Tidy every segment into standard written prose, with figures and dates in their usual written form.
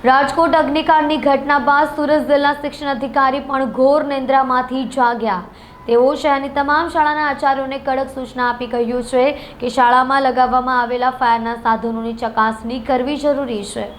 રાજકોટ અગ્નિકાંડની ઘટના બાદ સુરત જિલ્લા શિક્ષણ અધિકારી પણ ઘોર નિંદ્રામાંથી જાગ્યા। તેઓ શહેરની તમામ શાળાના આચાર્યોને કડક સૂચના આપી કહ્યું છે કે શાળામાં લગાવવામાં આવેલા ફાયરના સાધનોની ચકાસણી કરવી જરૂરી છે।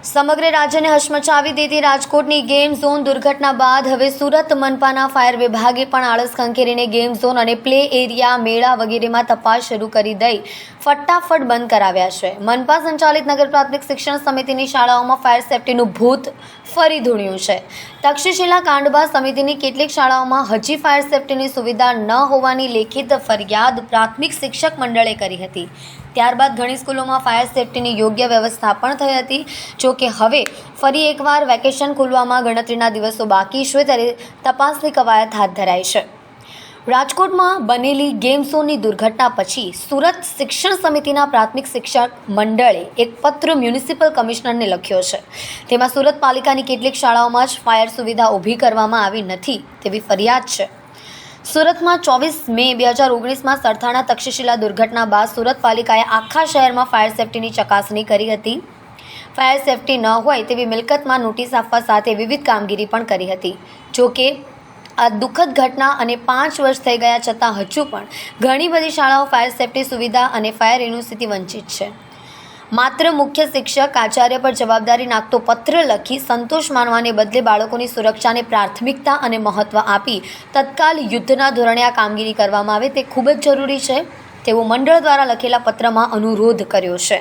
સમગ્ર રાજ્યને હચમચાવી દેતી રાજકોટની ગેમ ઝોન દુર્ઘટના બાદ હવે સુરત મનપાના ફાયર વિભાગે પણ આળસ ખંખેરીને ગેમ ઝોન અને પ્લે એરિયા, મેળા વગેરેમાં તપાસ શરૂ કરી દઈ ફટાફટ બંધ કરાવ્યા છે। મનપા સંચાલિત નગર પ્રાથમિક શિક્ષણ સમિતિની શાળાઓમાં ફાયર સેફટીનું ભૂત ફરી ધૂણ્યું છે। તક્ષશિલા કાંડ બાદ સમિતિની કેટલીક શાળાઓમાં હજી ફાયર સેફટીની સુવિધા ન હોવાની લેખિત ફરિયાદ પ્રાથમિક શિક્ષક મંડળે કરી હતી। ત્યારબાદ ઘણી સ્કૂલોમાં ફાયર સેફટીની યોગ્ય વ્યવસ્થા પણ થઈ હતી। જો કે હવે ફરી એકવાર વેકેશન ખુલવામાં ગણતરીના દિવસો બાકી છે ત્યારે તપાસની કવાયત હાથ ધરાઈ છે। રાજકોટમાં બનેલી ગેમ ઝોનની દુર્ઘટના પછી સુરત શિક્ષણ સમિતિના પ્રાથમિક શિક્ષક મંડળે એક પત્ર મ્યુનિસિપલ કમિશનરને લખ્યો છે। તેમાં સુરત પાલિકાની કેટલીક શાળાઓમાં જ ફાયર સુવિધા ઊભી કરવામાં આવી નથી તેવી ફરિયાદ છે। સુરતમાં 24 મે 2019માં સરથાણા તક્ષશિલા દુર્ઘટના બાદ સુરત પાલિકાએ આખા શહેરમાં ફાયર સેફટીની ચકાસણી કરી હતી। ફાયર સેફટી ન હોય તેવી મિલકતમાં નોટિસ આપવા સાથે વિવિધ કામગીરી પણ કરી હતી। જોકે આ દુઃખદ ઘટના અને 5 વર્ષ થઈ ગયા છતાં હજુ પણ ઘણી બધી શાળાઓ ફાયર સેફટી સુવિધા અને ફાયર યુનિવર્સિટી વંચિત છે। માત્ર મુખ્ય શિક્ષક આચાર્ય પર જવાબદારી નાખતો પત્ર લખી સંતોષ માનવાને બદલે બાળકોની સુરક્ષાને પ્રાથમિકતા અને મહત્ત્વ આપી તત્કાલ યુદ્ધના ધોરણે આ કામગીરી કરવામાં આવે તે ખૂબ જ જરૂરી છે તેવું મંડળ દ્વારા લખેલા પત્રમાં અનુરોધ કર્યો છે।